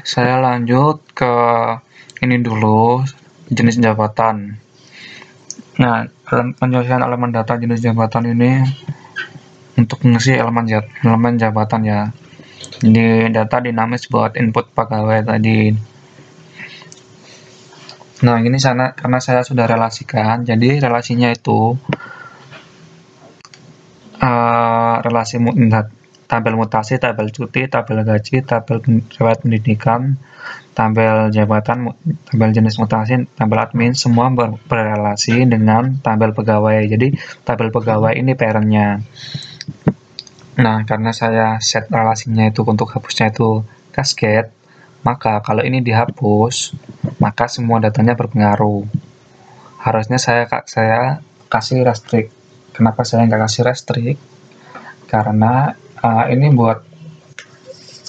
Saya lanjut ke ini dulu, jenis jabatan. Nah, penyelesaian elemen data jenis jabatan ini untuk mengisi elemen jabatan ya. Jadi data dinamis buat input pegawai tadi. Nah, ini karena saya sudah relasikan, jadi relasinya itu relasi tabel mutasi, tabel cuti, tabel gaji, tabel riwayat pendidikan, tabel jabatan, tabel jenis mutasi, tabel admin, semua berrelasi dengan tabel pegawai. Jadi tabel pegawai ini parent-nya. Nah, karena saya set relasinya itu untuk hapusnya itu cascade, maka kalau ini dihapus, maka semua datanya berpengaruh. Harusnya saya kasih restrict. Kenapa saya nggak kasih restrict? Karena ini buat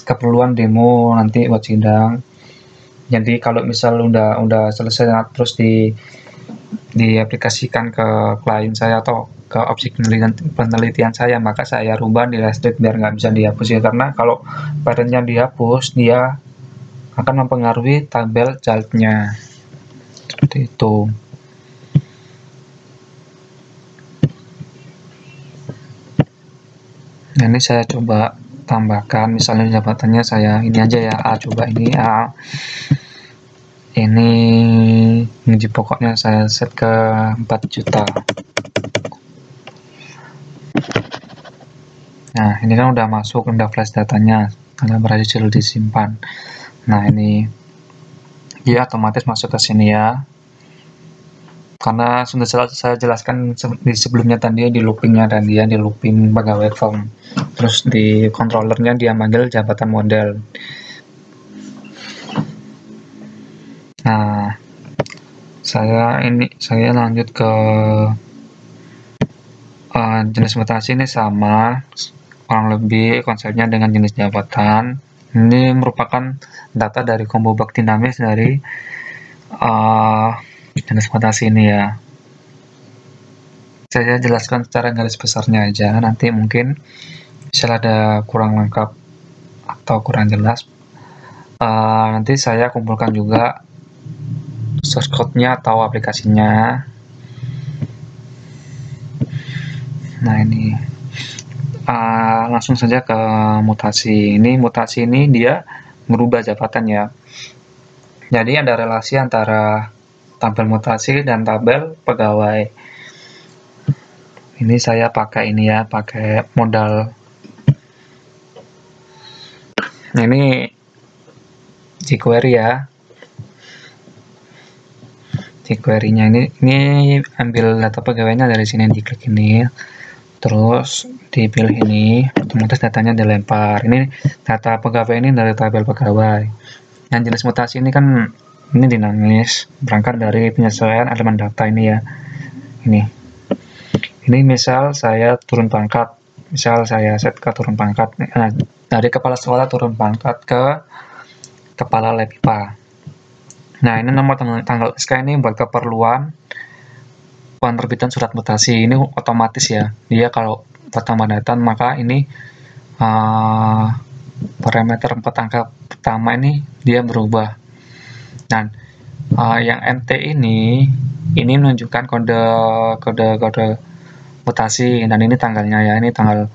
keperluan demo nanti buat sidang. Jadi kalau misal udah selesai terus diaplikasikan ke klien saya atau ke objek penelitian saya, maka saya rubah di restrict biar nggak bisa dihapus ya. Karena kalau parentnya dihapus, dia akan mempengaruhi tabel childnya. Seperti itu. Nah, ini saya coba tambahkan, misalnya jabatannya saya ini aja ya, A, coba ini A. Ini gaji pokoknya saya set ke 4 juta. Nah, ini kan udah masuk, udah flash datanya, karena berhasil disimpan. Nah, ini dia otomatis masuk ke sini ya. Karena sudah saya jelaskan di sebelumnya tadi di loopingnya, dan dia di looping pegawai form. Terus di controllernya dia manggil jabatan model. Nah, saya lanjut ke jenis mutasi. Ini sama, kurang lebih konsepnya dengan jenis jabatan. Ini merupakan data dari combo bug dinamis dari jenis mutasi ini ya. Saya jelaskan secara garis besarnya aja, nanti mungkin misalnya ada kurang lengkap atau kurang jelas, nanti saya kumpulkan juga source code-nya atau aplikasinya. Nah, ini langsung saja ke mutasi. Ini mutasi ini dia merubah jabatan ya. Jadi ada relasi antara tabel mutasi dan tabel pegawai. Ini saya pakai ini ya, pakai modal. Nah, ini jQuery ya. jQuery-nya ini ambil data pegawainya dari sini, diklik ini. Terus dipilih ini, otomatis datanya dilempar. Ini data pegawai ini dari tabel pegawai. Yang jenis mutasi ini kan ini dinamis, berangkat dari penyesuaian elemen data ini ya. Ini misal saya turun pangkat, misal saya set ke turun pangkat. Nah, dari kepala sekolah turun pangkat ke kepala lab IPA. Nah, ini nomor tanggal SK ini buat keperluan penerbitan surat mutasi. Ini otomatis ya, dia kalau pertama datang maka ini parameter 4 angka pertama ini dia berubah. Dan yang MT ini menunjukkan kode mutasi, dan ini tanggalnya ya, ini tanggal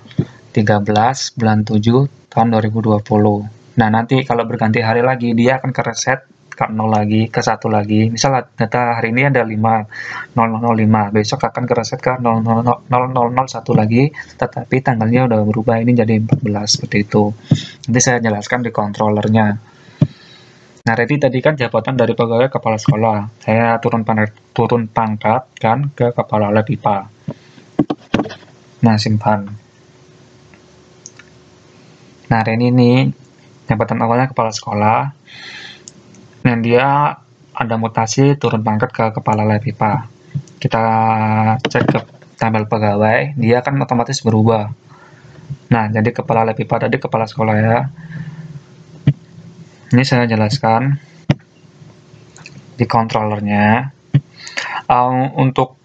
13 bulan 7 tahun 2020. Nah, nanti kalau berganti hari lagi dia akan ke reset ke 0 lagi, ke 1 lagi. Misal data hari ini ada 5005, besok akan ke reset ke 0001 lagi, tetapi tanggalnya udah berubah, ini jadi 14, seperti itu. Nanti saya jelaskan di controllernya. Nah, ready tadi kan jabatan dari pegawai kepala sekolah. Saya turun pangkat kan ke kepala lab IPA. Nah, simpan. Nah, ini jabatan awalnya kepala sekolah. Dan dia ada mutasi turun pangkat ke kepala lab IPA. Kita cek ke tabel pegawai, dia kan otomatis berubah. Nah, jadi kepala lab IPA tadi kepala sekolah ya. Ini saya jelaskan di controllernya. Untuk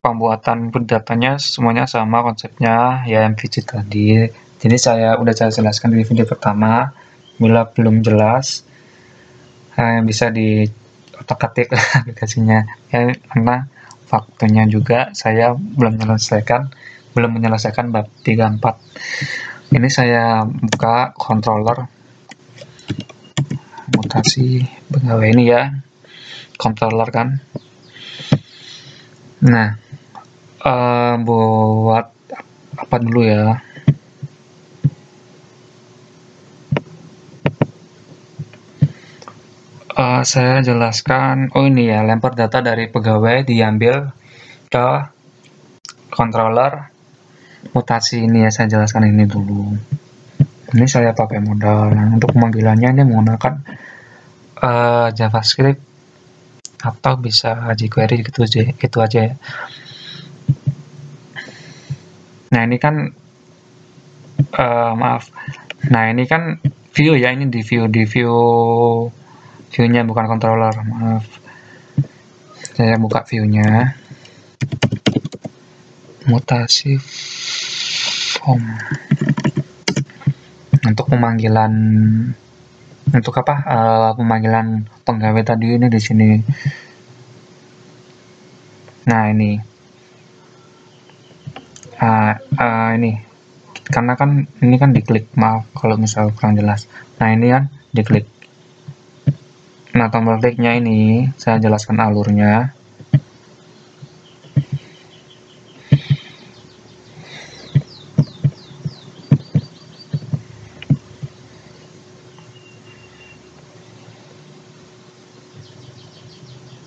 pembuatan datanya semuanya sama konsepnya ya, MVC tadi. Jadi saya jelaskan di video pertama. Bila belum jelas, bisa di otak-atik aplikasinya ya, karena waktunya juga saya belum menyelesaikan bab 34. Ini saya buka controller mutasi pegawai ini ya, controller kan. Nah, buat apa dulu ya? Saya jelaskan. Oh ini ya, lempar data dari pegawai diambil ke controller mutasi. Ini ya, saya jelaskan ini dulu. Ini saya pakai modal. Nah, untuk pemanggilannya ini menggunakan JavaScript atau bisa jQuery gitu aja ya. Nah ini kan maaf. Nah ini kan view ya, ini di view-nya bukan controller, maaf. Saya buka view-nya. Mutasi form. Untuk pemanggilan pemanggilan pegawai tadi ini di sini. Nah ini. Ini karena kan ini kan diklik, maaf kalau misal kurang jelas. Nah ini kan diklik. Nah tombol kliknya ini saya jelaskan alurnya.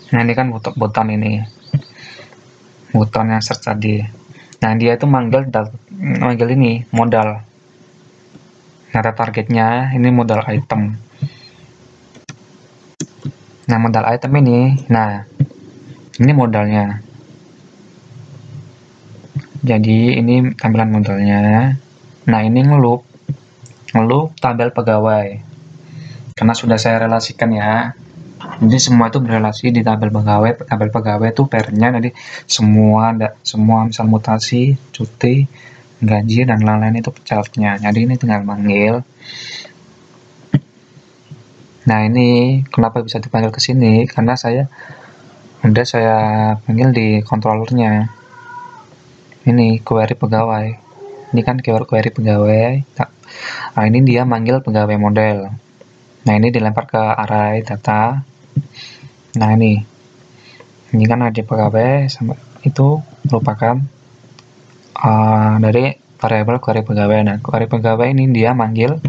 Nah ini kan button yang search tadi. Nah dia itu manggil ini modal. Nah targetnya ini modal item. Nah modal item ini, nah ini modalnya. Jadi ini tampilan modalnya. Nah ini ngeloop tabel pegawai. Karena sudah saya relasikan ya. Jadi semua itu berrelasi di tabel pegawai. Tabel pegawai itu parentnya, jadi semua misal mutasi, cuti, gaji dan lain-lain itu childnya. Jadi ini tinggal manggil. Nah ini kenapa bisa dipanggil ke sini? Karena saya panggil di controllernya. Ini query pegawai. Ini kan query pegawai. Nah ini dia manggil pegawai model. Nah ini dilempar ke array data. Nah ini kan ada pegawai itu merupakan dari variabel query pegawai. Nah query pegawai ini dia manggil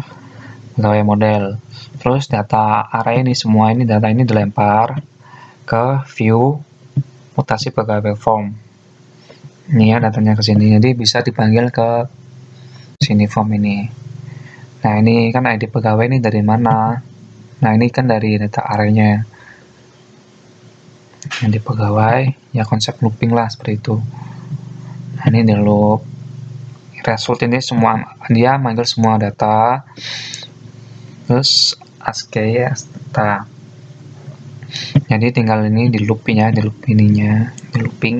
pegawai model. Terus data array ini semua data ini dilempar ke view mutasi pegawai form. Ini ya datanya ke sini. Jadi bisa dipanggil ke sini form ini. Nah ini kan ID pegawai ini dari mana? Nah ini kan dari data array-nya. ID pegawai ya, konsep looping lah seperti itu. Nah ini di loop. Result ini semua dia manggil semua data. Terus ASCII data. Jadi tinggal ini di looping ya, di looping.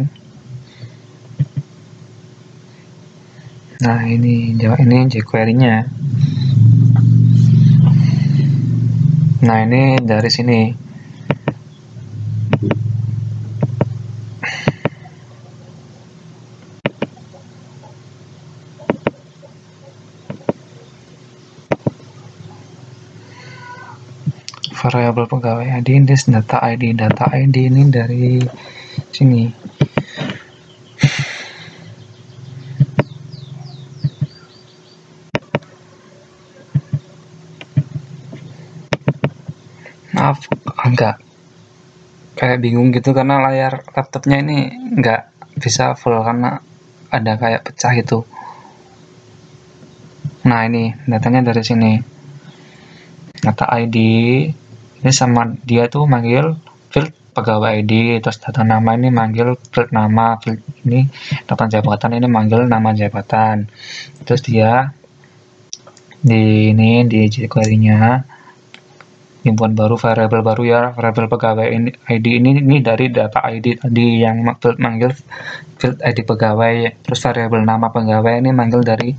Nah ini jQuery-nya. Nah ini dari sini. Variabel pegawai ID, data ID ini dari sini. Maaf, agak kayak bingung gitu karena layar laptopnya ini nggak bisa full karena ada kayak pecah gitu. Nah ini datanya dari sini. Data ID ini sama dia tuh manggil field pegawai ID, terus data nama ini manggil field nama, field ini data jabatan ini manggil nama jabatan. Terus dia di jQuery-nya input baru, variabel baru ya, variabel pegawai ID ini dari data ID tadi yang manggil field ID pegawai, terus variabel nama pegawai ini manggil dari